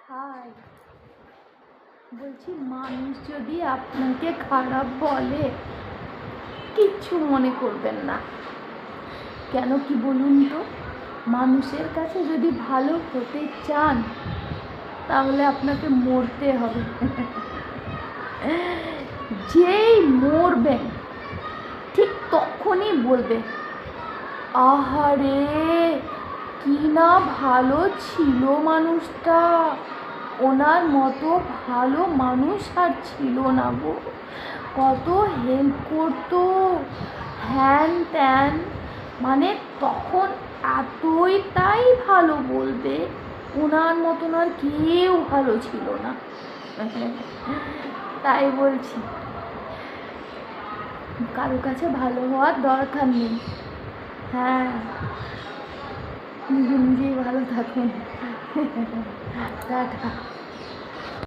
High, বলছি মানুষ যদি আপনাকে খারাপ বলে কিচ্ছু মনে করবেন না। কেন কি বলুন তো, মানুষের কাছে যদি ভালো হতে চান তাহলে আপনাকে মরতে হবে। যেই মরবেন ঠিক তখনই বলবে, আহারে কি না ভালো ছিল মানুষটা, ওনার মতো ভালো মানুষ আর ছিল না গো, কত হেল্প করতো, হ্যান ত্যান। মানে তখন এতটাই ভালো বলবে, ওনার মতন আর কেউ ভালো ছিল না। তাই বলছি, কারো কাছে ভালো হওয়ার দরকার নেই। হ্যাঁ, নিজে নিজেই ভালো থাকুন। টাটা।